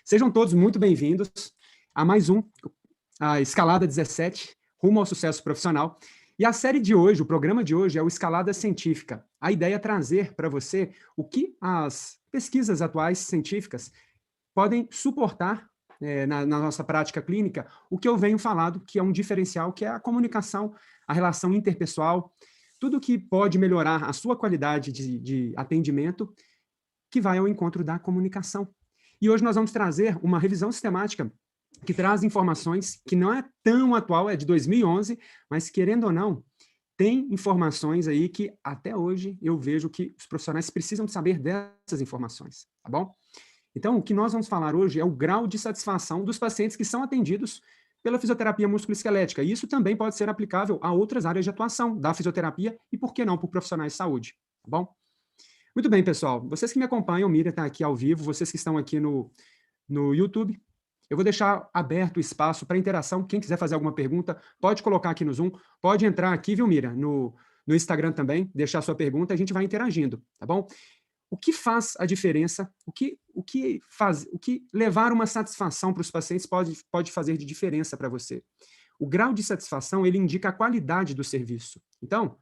Sejam todos muito bem-vindos a mais a Escalada 17, rumo ao sucesso profissional. E a série de hoje, o programa de hoje é o Escalada Científica. A ideia é trazer para você o que as pesquisas atuais científicas podem suportar na nossa prática clínica, o que eu venho falando, que é um diferencial, que é a comunicação, a relação interpessoal, tudo que pode melhorar a sua qualidade de atendimento, que vai ao encontro da comunicação. E hoje nós vamos trazer uma revisão sistemática que traz informações que não é tão atual, é de 2011, mas, querendo ou não, tem informações aí que, até hoje, eu vejo que os profissionais precisam saber dessas informações, tá bom? Então, o que nós vamos falar hoje é o grau de satisfação dos pacientes que são atendidos pela fisioterapia musculoesquelética. E isso também pode ser aplicável a outras áreas de atuação da fisioterapia e, por que não, por profissionais de saúde, tá bom? Muito bem, pessoal. Vocês que me acompanham, o Miriam está aqui ao vivo, vocês que estão aqui no YouTube, eu vou deixar aberto o espaço para interação. Quem quiser fazer alguma pergunta, pode colocar aqui no Zoom, pode entrar aqui, viu, Miriam, no Instagram também, deixar sua pergunta, a gente vai interagindo, tá bom? O que faz a diferença, o que levar uma satisfação para os pacientes pode fazer de diferença para você? O grau de satisfação, ele indica a qualidade do serviço. Então,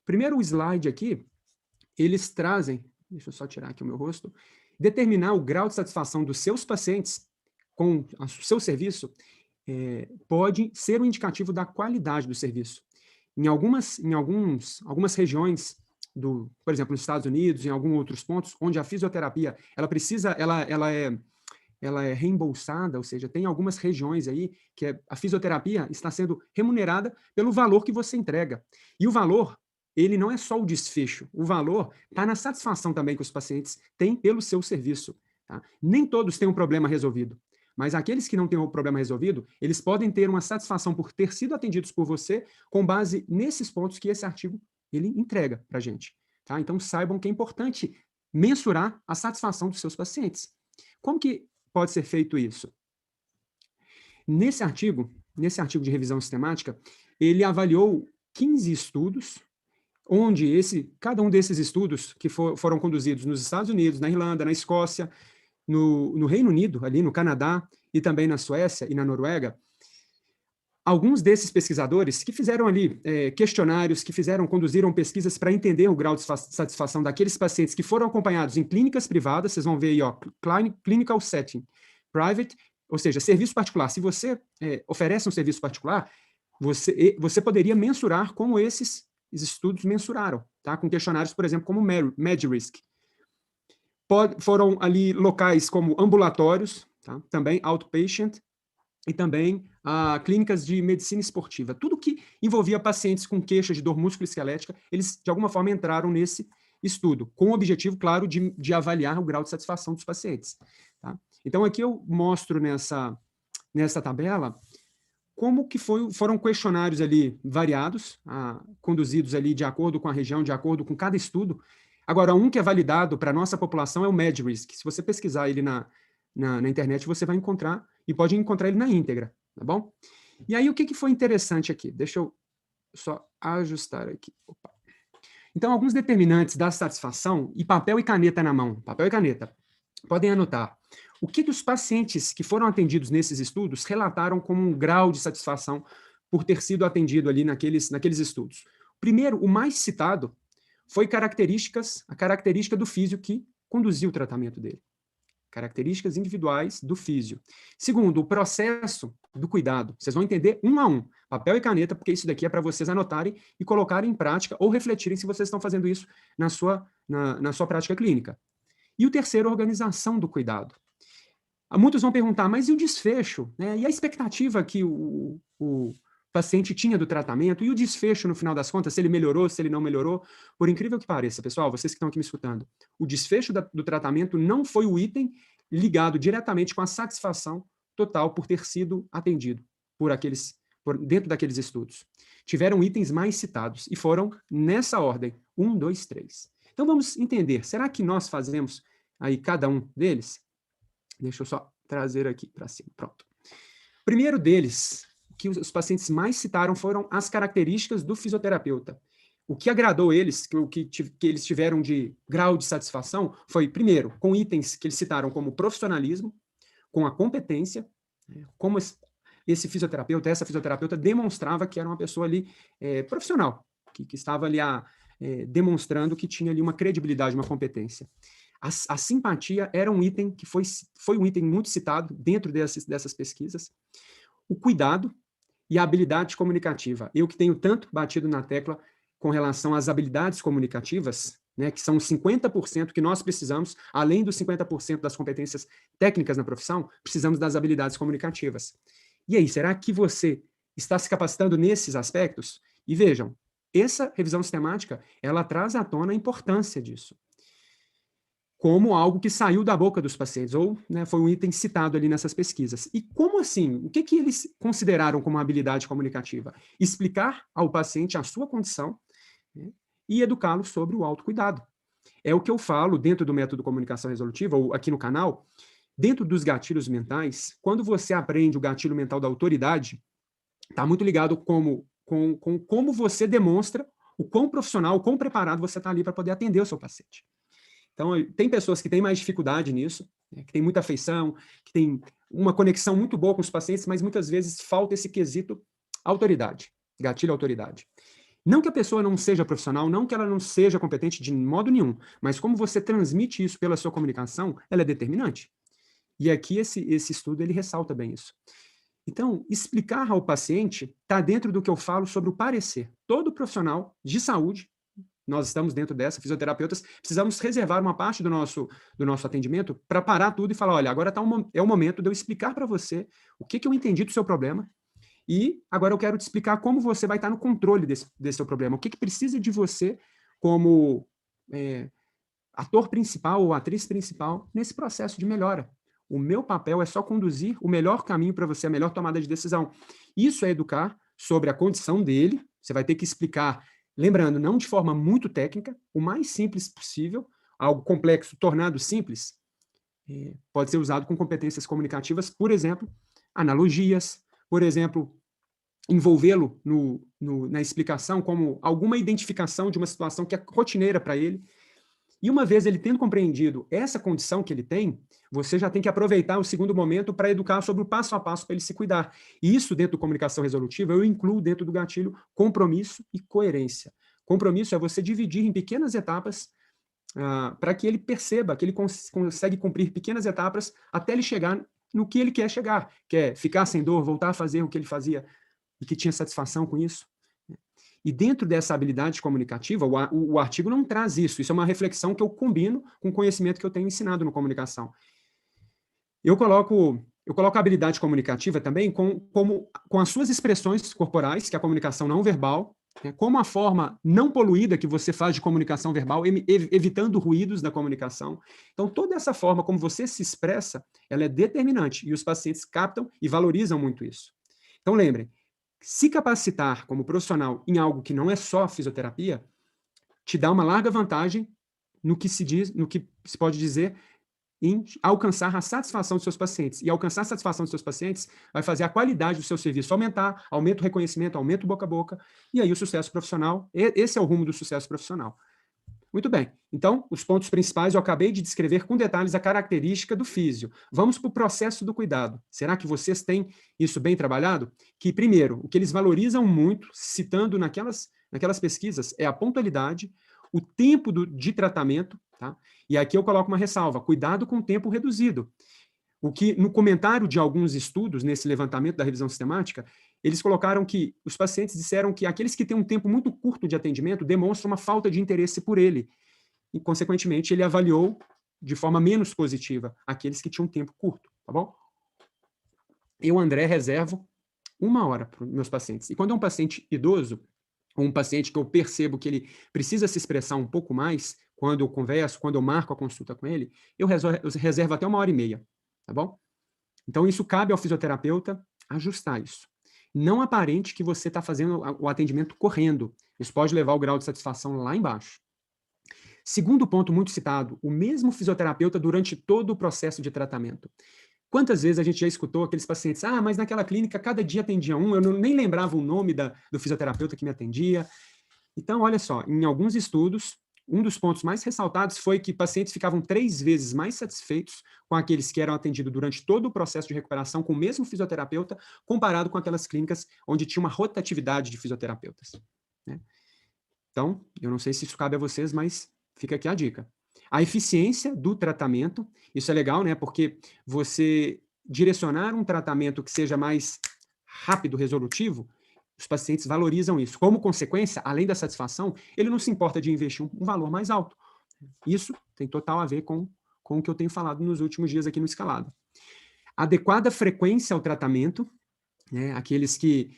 primeiro o slide aqui, eles trazem, deixa eu só tirar aqui o meu rosto, determinar o grau de satisfação dos seus pacientes com o seu serviço pode ser um indicativo da qualidade do serviço. Em algumas regiões, por exemplo, nos Estados Unidos, em alguns outros pontos, onde a fisioterapia ela é reembolsada, ou seja, tem algumas regiões aí que a fisioterapia está sendo remunerada pelo valor que você entrega. E o valor, ele não é só o desfecho, o valor está na satisfação também que os pacientes têm pelo seu serviço. Tá? Nem todos têm um problema resolvido, mas aqueles que não têm o problema resolvido, eles podem ter uma satisfação por ter sido atendidos por você com base nesses pontos que esse artigo ele entrega para a gente. Tá? Então, saibam que é importante mensurar a satisfação dos seus pacientes. Como que pode ser feito isso? Nesse artigo de revisão sistemática, ele avaliou 15 estudos, onde cada um desses estudos que foram conduzidos nos Estados Unidos, na Irlanda, na Escócia, no Reino Unido, ali no Canadá, e também na Suécia e na Noruega, alguns desses pesquisadores que fizeram ali questionários, conduziram pesquisas para entender o grau de satisfação daqueles pacientes que foram acompanhados em clínicas privadas, vocês vão ver aí, ó, clinical setting, private, ou seja, serviço particular. Se você oferece um serviço particular, você poderia mensurar como esses estudos mensuraram, tá? Com questionários, por exemplo, como MedRisk. Foram ali locais como ambulatórios, tá? Também outpatient, e também clínicas de medicina esportiva. Tudo que envolvia pacientes com queixas de dor musculoesquelética, eles, de alguma forma, entraram nesse estudo, com o objetivo, claro, de avaliar o grau de satisfação dos pacientes. Tá? Então, aqui eu mostro nessa tabela como que foram questionários ali variados, conduzidos ali de acordo com a região, de acordo com cada estudo. Agora, um que é validado para a nossa população é o MedRisk. Se você pesquisar ele na internet, você vai encontrar, e pode encontrar ele na íntegra, tá bom? E aí, o que foi interessante aqui? Deixa eu só ajustar aqui. Opa. Então, alguns determinantes da satisfação, e papel e caneta na mão, papel e caneta, podem anotar. O que os pacientes que foram atendidos nesses estudos relataram como um grau de satisfação por ter sido atendido ali naqueles estudos? Primeiro, o mais citado foi a característica do físio que conduziu o tratamento dele. Características individuais do físio. Segundo, o processo do cuidado. Vocês vão entender um a um, papel e caneta, porque isso daqui é para vocês anotarem e colocarem em prática ou refletirem se vocês estão fazendo isso na sua prática clínica. E o terceiro, a organização do cuidado. Muitos vão perguntar, mas e o desfecho? Né? E a expectativa que o paciente tinha do tratamento? E o desfecho, no final das contas, se ele melhorou, se ele não melhorou? Por incrível que pareça, pessoal, vocês que estão aqui me escutando, o desfecho do tratamento não foi o item ligado diretamente com a satisfação total por ter sido atendido dentro daqueles estudos. Tiveram itens mais citados e foram nessa ordem, 1, 2, 3. Então vamos entender, será que nós fazemos aí cada um deles? Deixa eu só trazer aqui para cima, pronto. Primeiro deles, que os pacientes mais citaram foram as características do fisioterapeuta. o que agradou eles, que eles tiveram de grau de satisfação, foi, primeiro, com itens que eles citaram como profissionalismo, com a competência, como esse fisioterapeuta, essa fisioterapeuta demonstrava que era uma pessoa ali profissional, que estava ali demonstrando que tinha ali uma credibilidade, uma competência. A simpatia era um item que foi um item muito citado dentro dessas pesquisas. O cuidado e a habilidade comunicativa. Eu que tenho tanto batido na tecla com relação às habilidades comunicativas, né, que são os 50% que nós precisamos, além dos 50% das competências técnicas na profissão, precisamos das habilidades comunicativas. E aí, será que você está se capacitando nesses aspectos? E vejam, essa revisão sistemática, ela traz à tona a importância disso, como algo que saiu da boca dos pacientes, ou né, foi um item citado ali nessas pesquisas. E como assim? O que eles consideraram como habilidade comunicativa? Explicar ao paciente a sua condição, né, e educá-lo sobre o autocuidado. É o que eu falo dentro do método comunicação resolutiva, ou aqui no canal, dentro dos gatilhos mentais, quando você aprende o gatilho mental da autoridade, está muito ligado com como você demonstra o quão profissional, o quão preparado você está ali para poder atender o seu paciente. Então, tem pessoas que têm mais dificuldade nisso, né, que têm muita afeição, que têm uma conexão muito boa com os pacientes, mas muitas vezes falta esse quesito autoridade, gatilho autoridade. Não que a pessoa não seja profissional, não que ela não seja competente de modo nenhum, mas como você transmite isso pela sua comunicação, ela é determinante. E aqui esse estudo ele ressalta bem isso. Então, explicar ao paciente está dentro do que eu falo sobre o parecer. Todo profissional de saúde, nós estamos dentro dessa, fisioterapeutas, precisamos reservar uma parte do nosso atendimento para parar tudo e falar, olha, agora é o momento de eu explicar para você o que eu entendi do seu problema e agora eu quero te explicar como você vai estar no controle desse seu problema, o que precisa de você como ator principal ou atriz principal nesse processo de melhora. O meu papel é só conduzir o melhor caminho para você, a melhor tomada de decisão. Isso é educar sobre a condição dele, você vai ter que explicar, lembrando, não de forma muito técnica, o mais simples possível, algo complexo tornado simples, pode ser usado com competências comunicativas, por exemplo, analogias, por exemplo, envolvê-lo na explicação como alguma identificação de uma situação que é rotineira para ele. E uma vez ele tendo compreendido essa condição que ele tem, você já tem que aproveitar o segundo momento para educar sobre o passo a passo para ele se cuidar. E isso, dentro do comunicação resolutiva, eu incluo dentro do gatilho compromisso e coerência. Compromisso é você dividir em pequenas etapas para que ele perceba que ele consegue cumprir pequenas etapas até ele chegar no que ele quer chegar, que é ficar sem dor, voltar a fazer o que ele fazia e que tinha satisfação com isso. E dentro dessa habilidade comunicativa, o artigo não traz isso. Isso é uma reflexão que eu combino com o conhecimento que eu tenho ensinado no comunicação. Eu coloco a habilidade comunicativa também com as suas expressões corporais, que é a comunicação não verbal, né, como a forma não poluída que você faz de comunicação verbal, evitando ruídos da comunicação. Então, toda essa forma como você se expressa, ela é determinante, e os pacientes captam e valorizam muito isso. Então, lembrem, se capacitar como profissional em algo que não é só fisioterapia, te dá uma larga vantagem no que se pode dizer em alcançar a satisfação dos seus pacientes. E alcançar a satisfação dos seus pacientes vai fazer a qualidade do seu serviço aumentar, aumenta o reconhecimento, aumenta o boca a boca, e aí o sucesso profissional, esse é o rumo do sucesso profissional. Muito bem. Então, os pontos principais eu acabei de descrever com detalhes a característica do físio. Vamos para o processo do cuidado. Será que vocês têm isso bem trabalhado? Que, primeiro, o que eles valorizam muito, citando naquelas pesquisas, é a pontualidade, o tempo de tratamento, tá? E aqui eu coloco uma ressalva, cuidado com o tempo reduzido. O que, no comentário de alguns estudos, nesse levantamento da revisão sistemática, eles colocaram que os pacientes disseram que aqueles que têm um tempo muito curto de atendimento demonstram uma falta de interesse por ele. E, consequentemente, ele avaliou de forma menos positiva aqueles que tinham um tempo curto, tá bom? Eu, André, reservo 1 hora para os meus pacientes. E quando é um paciente idoso, ou um paciente que eu percebo que ele precisa se expressar um pouco mais, quando eu converso, quando eu marco a consulta com ele, eu reservo até 1 hora e meia, tá bom? Então, isso cabe ao fisioterapeuta ajustar isso. Não aparente que você está fazendo o atendimento correndo. Isso pode levar o grau de satisfação lá embaixo. Segundo ponto muito citado, o mesmo fisioterapeuta durante todo o processo de tratamento. Quantas vezes a gente já escutou aqueles pacientes, mas naquela clínica cada dia atendia um, eu nem lembrava o nome do fisioterapeuta que me atendia. Então, olha só, em alguns estudos, um dos pontos mais ressaltados foi que pacientes ficavam 3 vezes mais satisfeitos com aqueles que eram atendidos durante todo o processo de recuperação com o mesmo fisioterapeuta, comparado com aquelas clínicas onde tinha uma rotatividade de fisioterapeutas, né? Então, eu não sei se isso cabe a vocês, mas fica aqui a dica. A eficiência do tratamento, isso é legal, né? Porque você direcionar um tratamento que seja mais rápido, resolutivo, os pacientes valorizam isso. Como consequência, além da satisfação, ele não se importa de investir um valor mais alto. Isso tem total a ver com o que eu tenho falado nos últimos dias aqui no Escalada. Adequada frequência ao tratamento, né? Aqueles que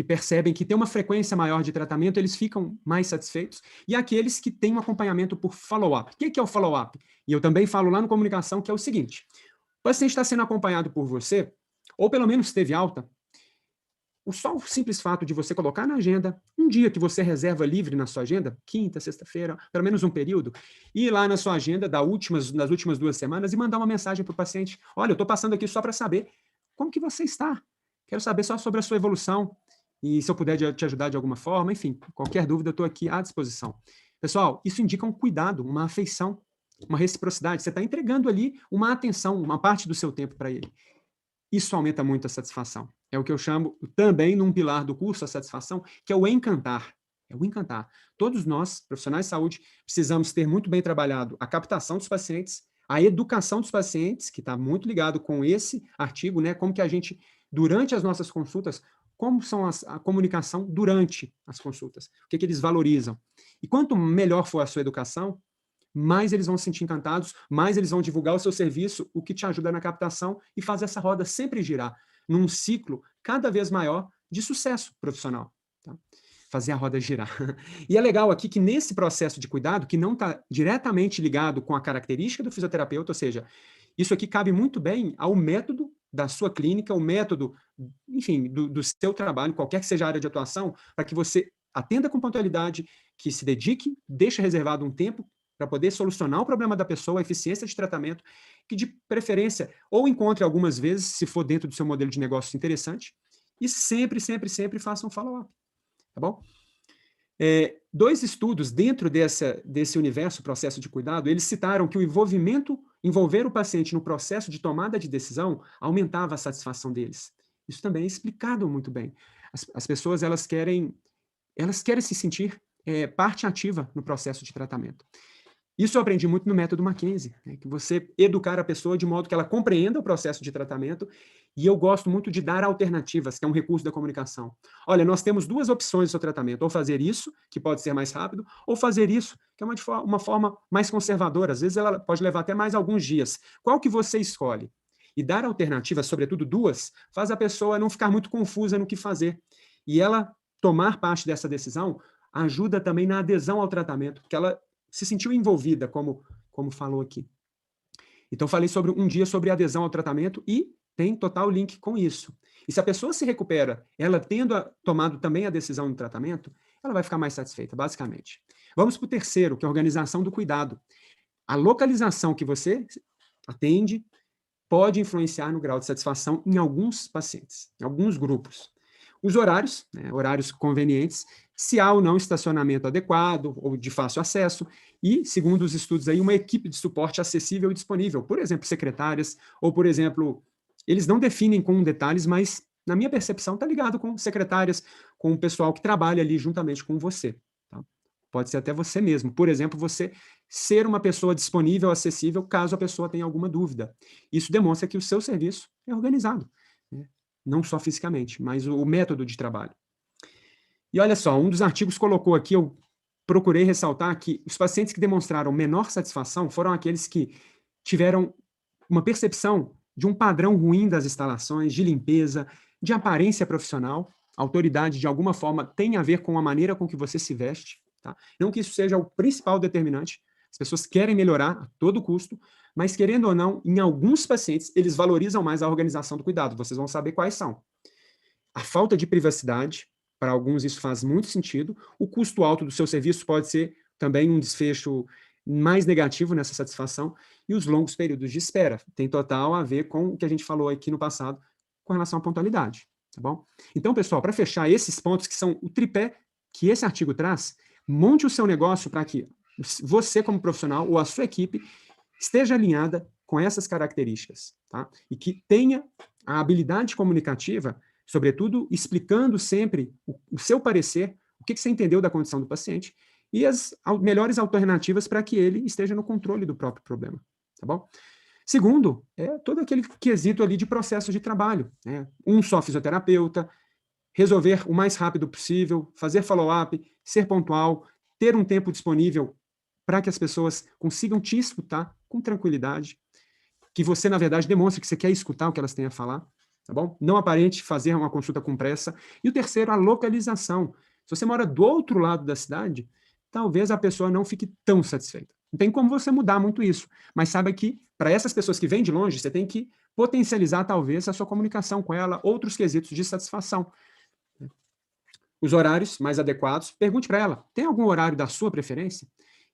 percebem que tem uma frequência maior de tratamento, eles ficam mais satisfeitos, e aqueles que têm um acompanhamento por follow-up. O que é o follow-up? E eu também falo lá no comunicação que é o seguinte: o paciente está sendo acompanhado por você, ou pelo menos teve alta, só o simples fato de você colocar na agenda um dia que você reserva livre na sua agenda, quinta, sexta-feira, pelo menos um período, ir lá na sua agenda das últimas 2 semanas e mandar uma mensagem para o paciente: olha, eu estou passando aqui só para saber como que você está. Quero saber só sobre a sua evolução e se eu puder te ajudar de alguma forma, enfim, qualquer dúvida eu estou aqui à disposição. Pessoal, isso indica um cuidado, uma afeição, uma reciprocidade. Você está entregando ali uma atenção, uma parte do seu tempo para ele. Isso aumenta muito a satisfação. É o que eu chamo também num pilar do curso, a satisfação, que é o encantar. É o encantar. Todos nós, profissionais de saúde, precisamos ter muito bem trabalhado a captação dos pacientes, a educação dos pacientes, que está muito ligado com esse artigo, né? Como que a gente, durante as nossas consultas, como são a comunicação durante as consultas, o que eles valorizam. E quanto melhor for a sua educação, mais eles vão se sentir encantados, mais eles vão divulgar o seu serviço, o que te ajuda na captação e faz essa roda sempre girar, num ciclo cada vez maior de sucesso profissional. Tá? Fazer a roda girar. E é legal aqui que nesse processo de cuidado, que não está diretamente ligado com a característica do fisioterapeuta, ou seja, isso aqui cabe muito bem ao método da sua clínica, o método, enfim, do seu trabalho, qualquer que seja a área de atuação, para que você atenda com pontualidade, que se dedique, deixe reservado um tempo para poder solucionar o problema da pessoa, a eficiência de tratamento, que de preferência ou encontre algumas vezes, se for dentro do seu modelo de negócio interessante, e sempre, sempre, sempre faça um follow-up, tá bom? 2 estudos dentro desse universo, processo de cuidado, eles citaram que o envolver o paciente no processo de tomada de decisão aumentava a satisfação deles. Isso também é explicado muito bem. As pessoas, elas querem se sentir parte ativa no processo de tratamento. Isso eu aprendi muito no método Mackenzie, né, que você educar a pessoa de modo que ela compreenda o processo de tratamento, e eu gosto muito de dar alternativas, que é um recurso da comunicação. Olha, nós temos 2 opções do seu tratamento, ou fazer isso, que pode ser mais rápido, ou fazer isso, que é uma forma mais conservadora, às vezes ela pode levar até mais alguns dias. Qual que você escolhe? E dar alternativas, sobretudo 2, faz a pessoa não ficar muito confusa no que fazer. E ela tomar parte dessa decisão ajuda também na adesão ao tratamento, porque ela se sentiu envolvida, como falou aqui. Então, falei um dia sobre adesão ao tratamento e tem total link com isso. E se a pessoa se recupera, ela tendo tomado também a decisão do tratamento, ela vai ficar mais satisfeita, basicamente. Vamos para o terceiro, que é a organização do cuidado. A localização que você atende pode influenciar no grau de satisfação em alguns pacientes, em alguns grupos. Os horários, né, horários convenientes, se há ou não estacionamento adequado ou de fácil acesso, e, segundo os estudos aí, uma equipe de suporte acessível e disponível, por exemplo, secretárias, ou, por exemplo, eles não definem com detalhes, mas, na minha percepção, está ligado com secretárias, com o pessoal que trabalha ali juntamente com você. Tá? Pode ser até você mesmo. Por exemplo, você ser uma pessoa disponível, acessível, caso a pessoa tenha alguma dúvida. Isso demonstra que o seu serviço é organizado, né? Não só fisicamente, mas o método de trabalho. E olha só, um dos artigos colocou aqui, eu procurei ressaltar que os pacientes que demonstraram menor satisfação foram aqueles que tiveram uma percepção de um padrão ruim das instalações, de limpeza, de aparência profissional. A autoridade, de alguma forma, tem a ver com a maneira com que você se veste. Tá? Não que isso seja o principal determinante. As pessoas querem melhorar a todo custo, mas, querendo ou não, em alguns pacientes, eles valorizam mais a organização do cuidado. Vocês vão saber quais são. A falta de privacidade, para alguns isso faz muito sentido. O custo alto do seu serviço pode ser também um desfecho mais negativo nessa satisfação. E os longos períodos de espera. Tem total a ver com o que a gente falou aqui no passado com relação à pontualidade. Tá bom? Então, pessoal, para fechar esses pontos que são o tripé que esse artigo traz, monte o seu negócio para que você, como profissional, ou a sua equipe, esteja alinhada com essas características, tá? E que tenha a habilidade comunicativa, sobretudo explicando sempre o seu parecer, o que você entendeu da condição do paciente e as melhores alternativas para que ele esteja no controle do próprio problema, tá bom? Segundo, é todo aquele quesito ali de processo de trabalho, né? Um só fisioterapeuta, resolver o mais rápido possível, fazer follow-up, ser pontual, ter um tempo disponível para que as pessoas consigam te escutar com tranquilidade, que você, na verdade, demonstre que você quer escutar o que elas têm a falar, tá bom? Não aparente fazer uma consulta com pressa. E o terceiro, a localização. Se você mora do outro lado da cidade, talvez a pessoa não fique tão satisfeita. Não tem como você mudar muito isso, mas saiba que, para essas pessoas que vêm de longe, você tem que potencializar, talvez, a sua comunicação com ela, outros quesitos de satisfação. Os horários mais adequados, pergunte para ela, tem algum horário da sua preferência?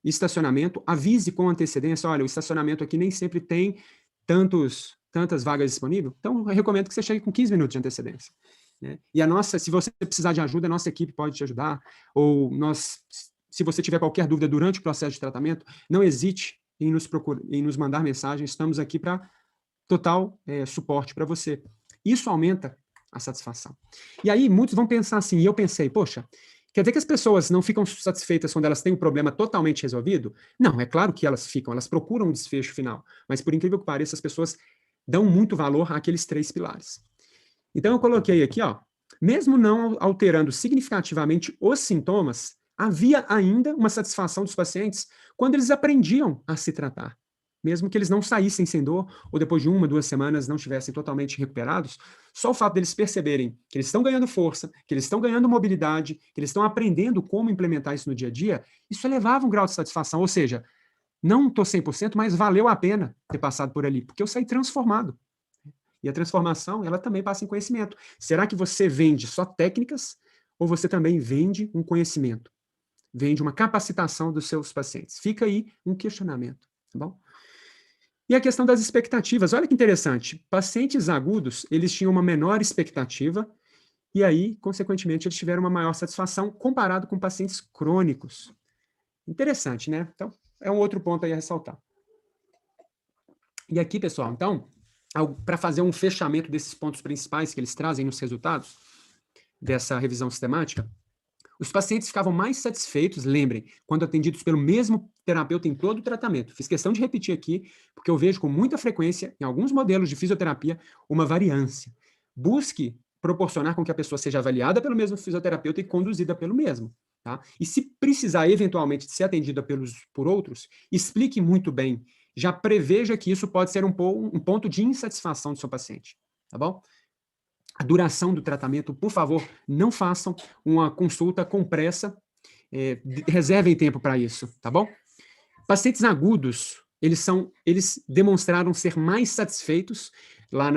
Estacionamento, avise com antecedência, olha, o estacionamento aqui nem sempre tem tantas vagas disponíveis, então eu recomendo que você chegue com 15 minutos de antecedência. Né? E se você precisar de ajuda, a nossa equipe pode te ajudar, ou se você tiver qualquer dúvida durante o processo de tratamento, não hesite em nos mandar mensagem, estamos aqui para total suporte para você. Isso aumenta a satisfação. E aí muitos vão pensar assim, e eu pensei, poxa, quer dizer que as pessoas não ficam satisfeitas quando elas têm um problema totalmente resolvido? Não, é claro que elas ficam, elas procuram um desfecho final, mas por incrível que pareça, as pessoas dão muito valor àqueles 3 pilares. Então eu coloquei aqui, ó, mesmo não alterando significativamente os sintomas, havia ainda uma satisfação dos pacientes quando eles aprendiam a se tratar. Mesmo que eles não saíssem sem dor, ou depois de 1, 2 semanas não estivessem totalmente recuperados, só o fato deles perceberem que eles estão ganhando força, que eles estão ganhando mobilidade, que eles estão aprendendo como implementar isso no dia a dia, isso elevava um grau de satisfação, ou seja, não estou 100%, mas valeu a pena ter passado por ali, porque eu saí transformado. E a transformação, ela também passa em conhecimento. Será que você vende só técnicas, ou você também vende um conhecimento? Vende uma capacitação dos seus pacientes? Fica aí um questionamento, tá bom? E a questão das expectativas, olha que interessante, pacientes agudos, eles tinham uma menor expectativa, e aí, consequentemente, eles tiveram uma maior satisfação comparado com pacientes crônicos. Interessante, né? Então, é um outro ponto aí a ressaltar. E aqui, pessoal, então, para fazer um fechamento desses pontos principais que eles trazem nos resultados dessa revisão sistemática, os pacientes ficavam mais satisfeitos, lembrem, quando atendidos pelo mesmo terapeuta em todo o tratamento. Fiz questão de repetir aqui, porque eu vejo com muita frequência, em alguns modelos de fisioterapia, uma variância. Busque proporcionar com que a pessoa seja avaliada pelo mesmo fisioterapeuta e conduzida pelo mesmo. Tá? E se precisar, eventualmente, ser atendida por outros, explique muito bem. Já preveja que isso pode ser um ponto de insatisfação do seu paciente. Tá bom? A duração do tratamento, por favor, não façam uma consulta com pressa, reservem tempo para isso, tá bom? Pacientes agudos, eles demonstraram ser mais satisfeitos lá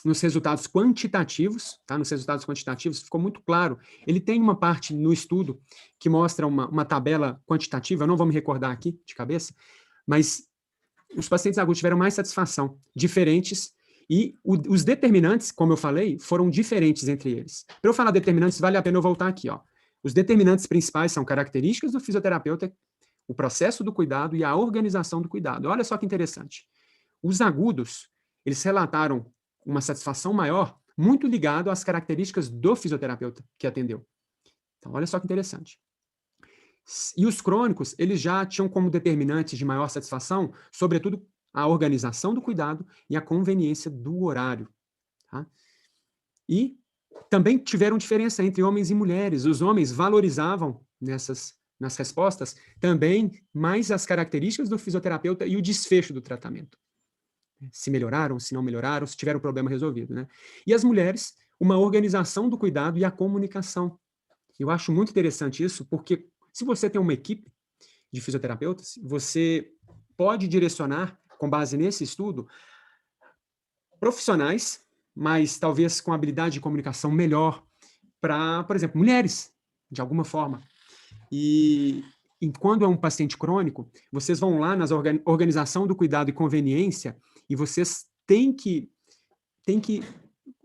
nos resultados quantitativos, tá? Nos resultados quantitativos ficou muito claro. Ele tem uma parte no estudo que mostra uma tabela quantitativa, eu não vou me recordar aqui de cabeça, mas os pacientes agudos tiveram mais satisfação, diferentes. E os determinantes, como eu falei, foram diferentes entre eles. Para eu falar determinantes, vale a pena eu voltar aqui. Ó. Os determinantes principais são características do fisioterapeuta, o processo do cuidado e a organização do cuidado. Olha só que interessante. Os agudos, eles relataram uma satisfação maior, muito ligado às características do fisioterapeuta que atendeu. Então, olha só que interessante. E os crônicos, eles já tinham como determinantes de maior satisfação, sobretudo, a organização do cuidado e a conveniência do horário. Tá? E também tiveram diferença entre homens e mulheres. Os homens valorizavam nas respostas também mais as características do fisioterapeuta e o desfecho do tratamento. Se melhoraram, se não melhoraram, se tiveram o problema resolvido. Né? E as mulheres, uma organização do cuidado e a comunicação. Eu acho muito interessante isso, porque se você tem uma equipe de fisioterapeutas, você pode direcionar, com base nesse estudo, profissionais, mas talvez com habilidade de comunicação melhor para, por exemplo, mulheres, de alguma forma. E quando é um paciente crônico, vocês vão lá nas organização do cuidado e conveniência e vocês têm que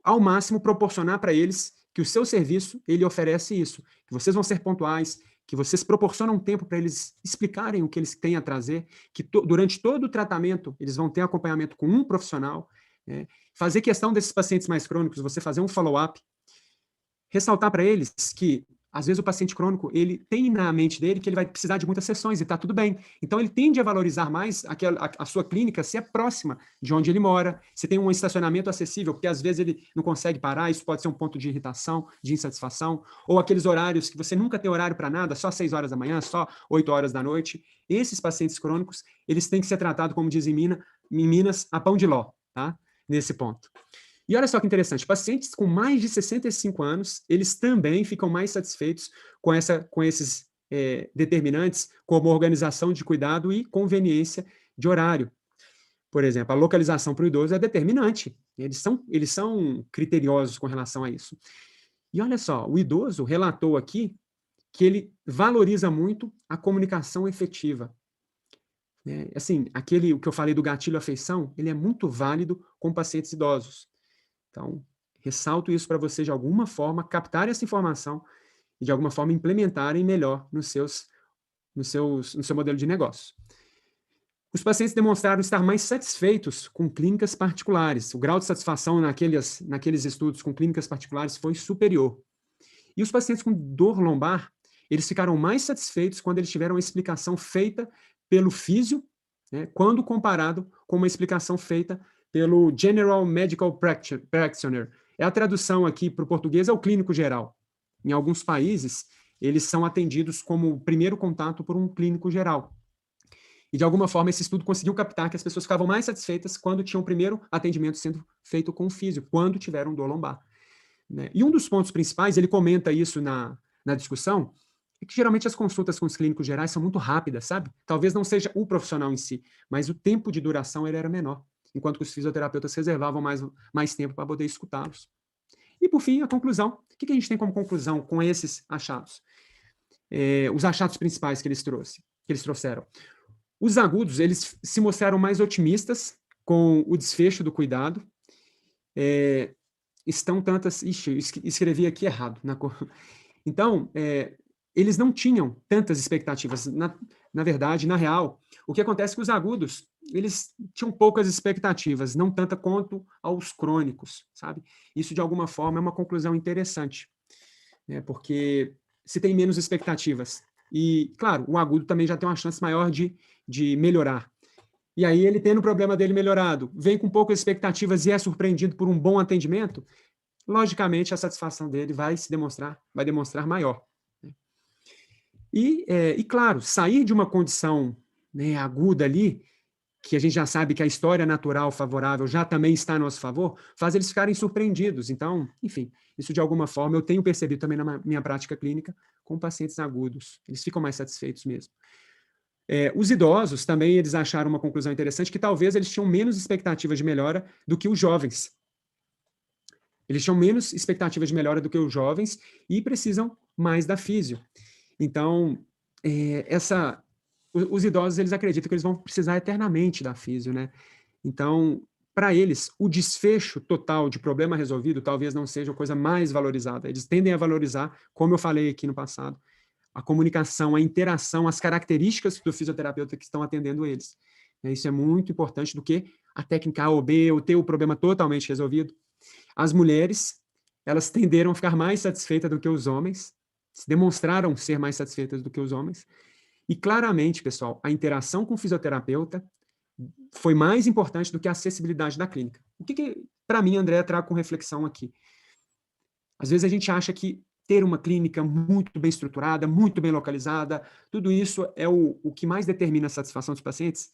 ao máximo, proporcionar para eles que o seu serviço, ele oferece isso. Que vocês vão ser pontuais, que vocês proporcionam um tempo para eles explicarem o que eles têm a trazer, que durante todo o tratamento eles vão ter acompanhamento com um profissional, né? Fazer questão desses pacientes mais crônicos, você fazer um follow-up, ressaltar para eles que, às vezes, o paciente crônico, ele tem na mente dele que ele vai precisar de muitas sessões e está tudo bem. Então, ele tende a valorizar mais a sua clínica se é próxima de onde ele mora, se tem um estacionamento acessível, porque, às vezes, ele não consegue parar, isso pode ser um ponto de irritação, de insatisfação, ou aqueles horários que você nunca tem horário para nada, só 6 horas da manhã, só 8 horas da noite. Esses pacientes crônicos, eles têm que ser tratados, como diz em Minas, a pão de ló, tá? Nesse ponto. E olha só que interessante, pacientes com mais de 65 anos, eles também ficam mais satisfeitos com esses determinantes, como organização de cuidado e conveniência de horário. Por exemplo, a localização para o idoso é determinante, eles são criteriosos com relação a isso. E olha só, o idoso relatou aqui que ele valoriza muito a comunicação efetiva. Assim, o que eu falei do gatilho-afeição, ele é muito válido com pacientes idosos. Então, ressalto isso para vocês, de alguma forma, captarem essa informação e, de alguma forma, implementarem melhor no seu modelo de negócio. Os pacientes demonstraram estar mais satisfeitos com clínicas particulares. O grau de satisfação naqueles estudos com clínicas particulares foi superior. E os pacientes com dor lombar, eles ficaram mais satisfeitos quando eles tiveram uma explicação feita pelo físio, né, quando comparado com uma explicação feita pelo General Medical Practitioner. A tradução aqui para o português é o clínico geral. Em alguns países, eles são atendidos como primeiro contato por um clínico geral. E, de alguma forma, esse estudo conseguiu captar que as pessoas ficavam mais satisfeitas quando tinham o primeiro atendimento sendo feito com o físio, quando tiveram dor lombar. Né? E um dos pontos principais, ele comenta isso na discussão, é que geralmente as consultas com os clínicos gerais são muito rápidas, sabe? Talvez não seja o profissional em si, mas o tempo de duração ele era menor, enquanto que os fisioterapeutas reservavam mais tempo para poder escutá-los. E, por fim, a conclusão. O que a gente tem como conclusão com esses achados? Os achados principais que eles trouxeram. Os agudos, eles se mostraram mais otimistas com o desfecho do cuidado. Estão tantas... Ixi, eu escrevi aqui errado. Então, eles não tinham tantas expectativas. Na verdade, na real, o que acontece é que os agudos, eles tinham poucas expectativas, não tanta quanto aos crônicos, sabe? Isso, de alguma forma, é uma conclusão interessante, né? Porque se tem menos expectativas, e, claro, o agudo também já tem uma chance maior de melhorar. E aí, ele tendo o problema dele melhorado, vem com poucas expectativas e é surpreendido por um bom atendimento, logicamente, a satisfação dele vai demonstrar maior. E, claro, sair de uma condição, né, aguda ali, que a gente já sabe que a história natural favorável já também está a nosso favor, faz eles ficarem surpreendidos. Então, enfim, isso de alguma forma eu tenho percebido também na minha prática clínica com pacientes agudos. Eles ficam mais satisfeitos mesmo. Os idosos também, eles acharam uma conclusão interessante, que talvez eles tinham menos expectativas de melhora do que os jovens. Eles tinham menos expectativas de melhora do que os jovens e precisam mais da físio. Então, os idosos, eles acreditam que eles vão precisar eternamente da físio, né? Então, para eles, o desfecho total de problema resolvido talvez não seja a coisa mais valorizada. Eles tendem a valorizar, como eu falei aqui no passado, a comunicação, a interação, as características do fisioterapeuta que estão atendendo eles. Isso é muito importante do que a técnica A ou B, ou ter o problema totalmente resolvido. As mulheres, elas tenderam a ficar mais satisfeitas do que os homens, demonstraram ser mais satisfeitas do que os homens. E, claramente, pessoal, a interação com o fisioterapeuta foi mais importante do que a acessibilidade da clínica. O que para mim, André, trago com reflexão aqui? Às vezes a gente acha que ter uma clínica muito bem estruturada, muito bem localizada, tudo isso é o que mais determina a satisfação dos pacientes,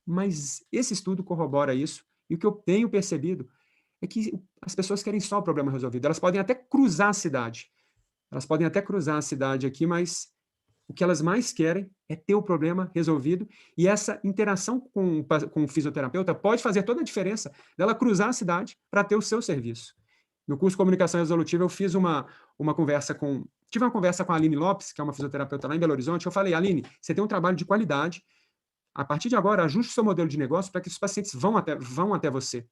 mas esse estudo corrobora isso, e o que eu tenho percebido é que as pessoas querem só o problema resolvido. Elas podem até cruzar a cidade. Aqui, mas o que elas mais querem é ter o problema resolvido, e essa interação com o fisioterapeuta pode fazer toda a diferença dela cruzar a cidade para ter o seu serviço. No curso de Comunicação Resolutiva, eu fiz tive uma conversa com a Aline Lopes, que é uma fisioterapeuta lá em Belo Horizonte. Eu falei: Aline, você tem um trabalho de qualidade, a partir de agora, ajuste o seu modelo de negócio para que os pacientes vão até você.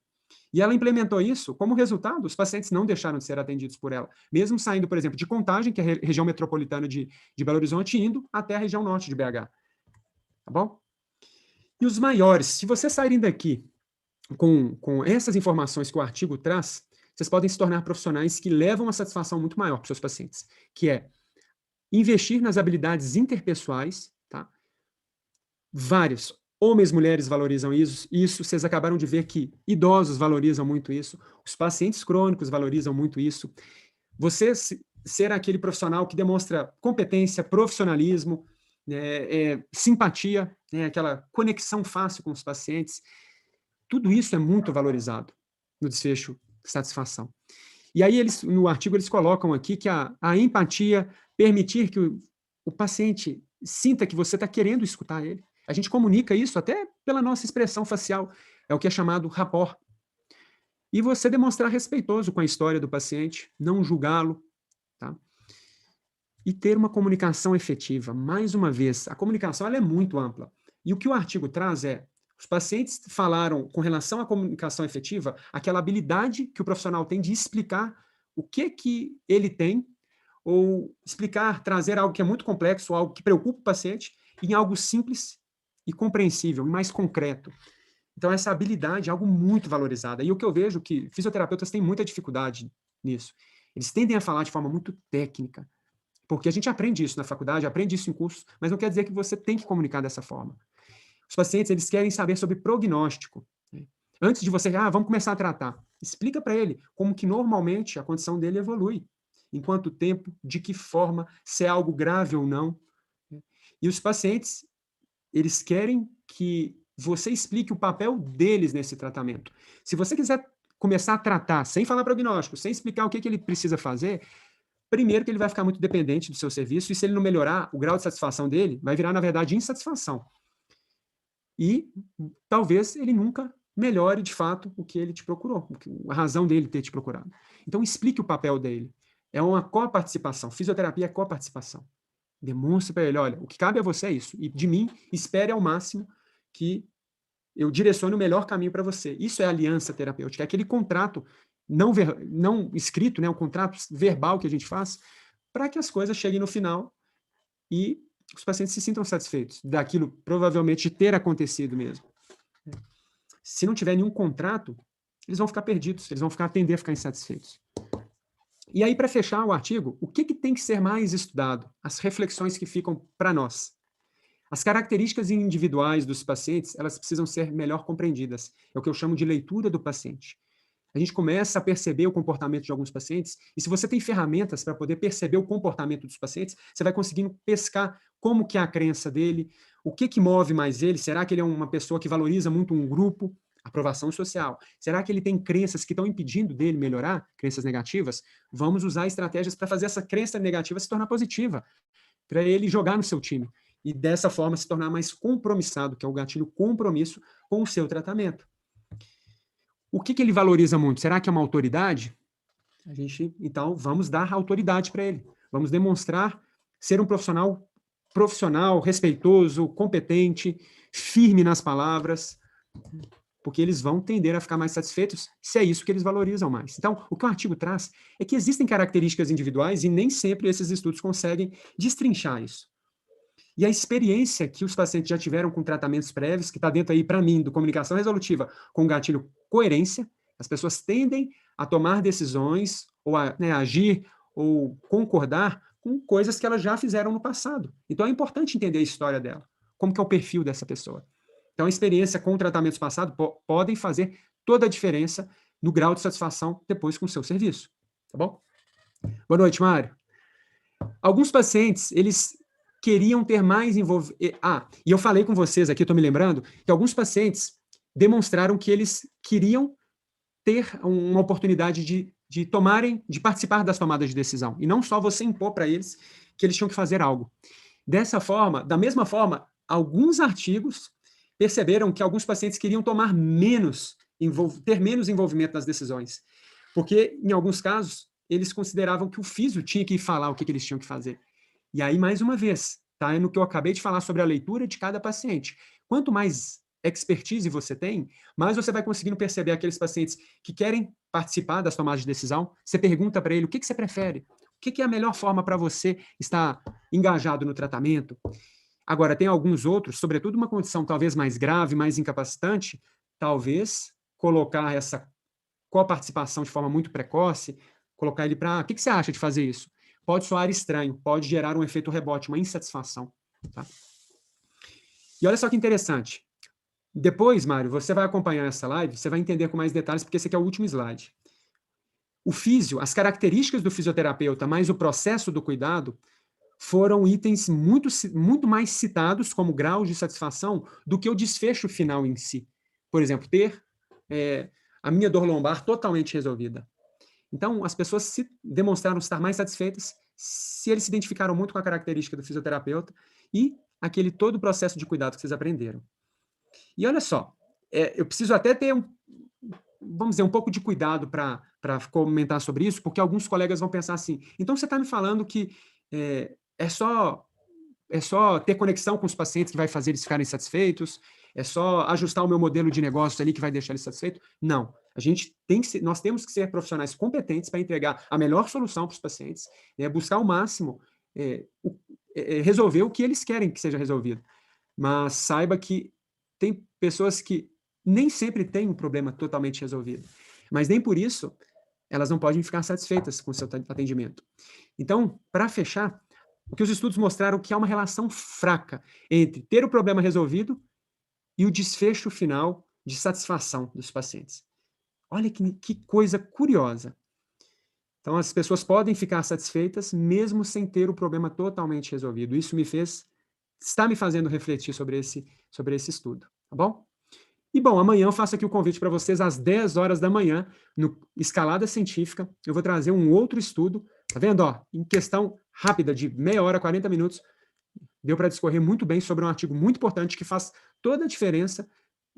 E ela implementou isso, como resultado, os pacientes não deixaram de ser atendidos por ela, mesmo saindo, por exemplo, de Contagem, que é a região metropolitana de Belo Horizonte, indo até a região norte de BH. Tá bom? E os maiores, se vocês saírem daqui com essas informações que o artigo traz, vocês podem se tornar profissionais que levam uma satisfação muito maior para os seus pacientes, que é investir nas habilidades interpessoais, tá? Vários homens e mulheres valorizam isso, vocês acabaram de ver que idosos valorizam muito isso, os pacientes crônicos valorizam muito isso. Você ser aquele profissional que demonstra competência, profissionalismo, simpatia, aquela conexão fácil com os pacientes, tudo isso é muito valorizado no desfecho de satisfação. E aí, no artigo, eles colocam aqui que a empatia, permitir que o paciente sinta que você está querendo escutar ele. A gente comunica isso até pela nossa expressão facial, é o que é chamado rapport. E você demonstrar respeitoso com a história do paciente, não julgá-lo, tá? E ter uma comunicação efetiva. Mais uma vez, a comunicação ela é muito ampla. E o que o artigo traz é, os pacientes falaram com relação à comunicação efetiva, aquela habilidade que o profissional tem de explicar o que ele tem, ou explicar, trazer algo que é muito complexo, algo que preocupa o paciente, em algo simples e compreensível, e mais concreto. Então, essa habilidade é algo muito valorizado. E o que eu vejo é que fisioterapeutas têm muita dificuldade nisso. Eles tendem a falar de forma muito técnica, porque a gente aprende isso na faculdade, aprende isso em cursos, mas não quer dizer que você tem que comunicar dessa forma. Os pacientes, eles querem saber sobre prognóstico. Né? Antes de você, vamos começar a tratar. Explica para ele como que normalmente a condição dele evolui. Em quanto tempo, de que forma, se é algo grave ou não. Né? E os pacientes, eles querem que você explique o papel deles nesse tratamento. Se você quiser começar a tratar sem falar prognóstico, sem explicar o que ele precisa fazer, primeiro que ele vai ficar muito dependente do seu serviço, e se ele não melhorar, o grau de satisfação dele vai virar, na verdade, insatisfação. E talvez ele nunca melhore, de fato, o que ele te procurou, a razão dele ter te procurado. Então, explique o papel dele. É uma coparticipação. Fisioterapia é coparticipação. Demonstre para ele, olha, o que cabe a você é isso. E de mim, espere ao máximo que eu direcione o melhor caminho para você. Isso é aliança terapêutica. É aquele contrato não escrito, né, um contrato verbal que a gente faz para que as coisas cheguem no final e os pacientes se sintam satisfeitos daquilo provavelmente ter acontecido mesmo. Se não tiver nenhum contrato, eles vão ficar perdidos, eles vão tender a ficar insatisfeitos. E aí, para fechar o artigo, o que tem que ser mais estudado? As reflexões que ficam para nós. As características individuais dos pacientes, elas precisam ser melhor compreendidas. É o que eu chamo de leitura do paciente. A gente começa a perceber o comportamento de alguns pacientes, e se você tem ferramentas para poder perceber o comportamento dos pacientes, você vai conseguindo pescar como que é a crença dele, o que move mais ele, será que ele é uma pessoa que valoriza muito um grupo, aprovação social, será que ele tem crenças que estão impedindo dele melhorar, crenças negativas? Vamos usar estratégias para fazer essa crença negativa se tornar positiva, para ele jogar no seu time, e dessa forma se tornar mais compromissado, que é o gatilho compromisso com o seu tratamento. O que ele valoriza muito? Será que é uma autoridade? Então, vamos dar autoridade para ele. Vamos demonstrar ser um profissional, respeitoso, competente, firme nas palavras, porque eles vão tender a ficar mais satisfeitos se é isso que eles valorizam mais. Então, o que o artigo traz é que existem características individuais e nem sempre esses estudos conseguem destrinchar isso. E a experiência que os pacientes já tiveram com tratamentos prévios, que está dentro aí, para mim, do comunicação resolutiva com gatilho coerência, as pessoas tendem a tomar decisões, ou a agir, ou concordar com coisas que elas já fizeram no passado. Então é importante entender a história dela, como que é o perfil dessa pessoa. Então a experiência com tratamentos passados podem fazer toda a diferença no grau de satisfação depois com o seu serviço. Tá bom? Boa noite, Mário. Alguns pacientes, eles queriam ter mais envolvimento. E eu falei com vocês aqui, estou me lembrando, que alguns pacientes demonstraram que eles queriam ter uma oportunidade de participar das tomadas de decisão, e não só você impor para eles que eles tinham que fazer algo. Dessa forma, da mesma forma, alguns artigos perceberam que alguns pacientes queriam ter menos envolvimento nas decisões, porque, em alguns casos, eles consideravam que o físio tinha que falar o que eles tinham que fazer. E aí, mais uma vez, tá? É no que eu acabei de falar sobre a leitura de cada paciente. Quanto mais expertise você tem, mais você vai conseguindo perceber aqueles pacientes que querem participar das tomadas de decisão. Você pergunta para ele o que você prefere, o que é a melhor forma para você estar engajado no tratamento. Agora, tem alguns outros, sobretudo uma condição talvez mais grave, mais incapacitante, talvez colocar essa coparticipação de forma muito precoce, colocar ele para, o que você acha de fazer isso? Pode soar estranho, pode gerar um efeito rebote, uma insatisfação. Tá? E olha só que interessante. Depois, Mário, você vai acompanhar essa live, você vai entender com mais detalhes, porque esse aqui é o último slide. O físio, as características do fisioterapeuta, mais o processo do cuidado, foram itens muito mais citados como graus de satisfação do que o desfecho final em si. Por exemplo, ter a minha dor lombar totalmente resolvida. Então, as pessoas demonstraram estar mais satisfeitas se eles se identificaram muito com a característica do fisioterapeuta e aquele todo o processo de cuidado que vocês aprenderam. E olha só, eu preciso até ter vamos dizer, um pouco de cuidado para comentar sobre isso, porque alguns colegas vão pensar assim, então você está me falando que é só ter conexão com os pacientes que vai fazer eles ficarem satisfeitos, é só ajustar o meu modelo de negócio ali que vai deixar eles satisfeitos? Não. Nós temos que ser profissionais competentes para entregar a melhor solução para os pacientes, buscar ao máximo resolver o que eles querem que seja resolvido. Mas saiba que tem pessoas que nem sempre têm um problema totalmente resolvido, mas nem por isso elas não podem ficar satisfeitas com o seu atendimento. Então, para fechar, o que os estudos mostraram que há uma relação fraca entre ter o problema resolvido e o desfecho final de satisfação dos pacientes. Olha que coisa curiosa. Então, as pessoas podem ficar satisfeitas mesmo sem ter o problema totalmente resolvido. Isso está me fazendo refletir sobre esse estudo, tá bom? E, bom, amanhã eu faço aqui o convite para vocês às 10 horas da manhã, no Escalada Científica. Eu vou trazer um outro estudo, tá vendo? Ó, em questão rápida, de meia hora, 40 minutos, deu para discorrer muito bem sobre um artigo muito importante que faz toda a diferença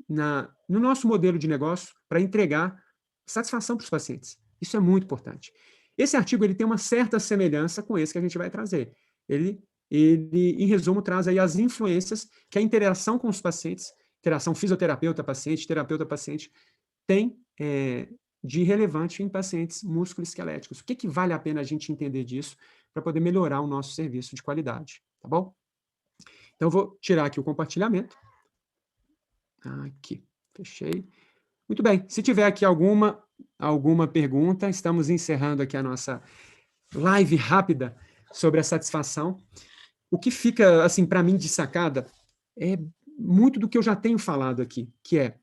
no nosso modelo de negócio para entregar satisfação para os pacientes. Isso é muito importante. Esse artigo ele tem uma certa semelhança com esse que a gente vai trazer. Ele em resumo, traz aí as influências que a interação com os pacientes, interação fisioterapeuta-paciente, terapeuta-paciente, tem de relevante em pacientes músculo-esqueléticos. O que vale a pena a gente entender disso para poder melhorar o nosso serviço de qualidade, tá bom? Então, eu vou tirar aqui o compartilhamento. Aqui, fechei. Muito bem, se tiver aqui alguma pergunta, estamos encerrando aqui a nossa live rápida sobre a satisfação. O que fica, assim, para mim de sacada é muito do que eu já tenho falado aqui, que é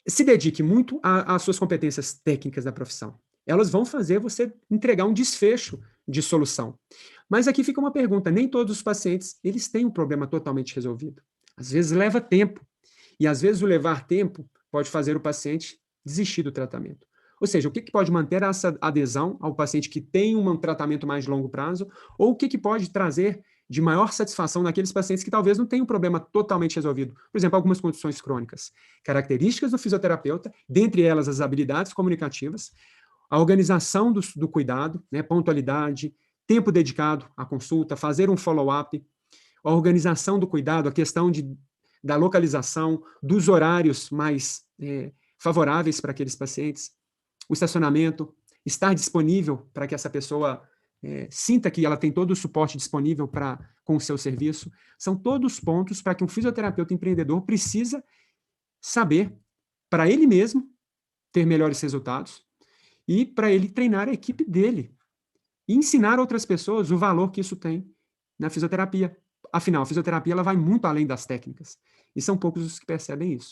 se dedique muito às suas competências técnicas da profissão. Elas vão fazer você entregar um desfecho de solução. Mas aqui fica uma pergunta, nem todos os pacientes, eles têm um problema totalmente resolvido. Às vezes leva tempo, e às vezes o levar tempo pode fazer o paciente desistir do tratamento. Ou seja, o que pode manter essa adesão ao paciente que tem um tratamento mais de longo prazo, ou o que pode trazer de maior satisfação naqueles pacientes que talvez não tenham um problema totalmente resolvido. Por exemplo, algumas condições crônicas. Características do fisioterapeuta, dentre elas as habilidades comunicativas, a organização do cuidado, pontualidade, tempo dedicado à consulta, fazer um follow-up, a organização do cuidado, a questão da localização, dos horários mais favoráveis para aqueles pacientes, o estacionamento, estar disponível para que essa pessoa sinta que ela tem todo o suporte disponível com o seu serviço. São todos pontos para que um fisioterapeuta empreendedor precisa saber para ele mesmo ter melhores resultados e para ele treinar a equipe dele e ensinar outras pessoas o valor que isso tem na fisioterapia. Afinal, a fisioterapia ela vai muito além das técnicas e são poucos os que percebem isso.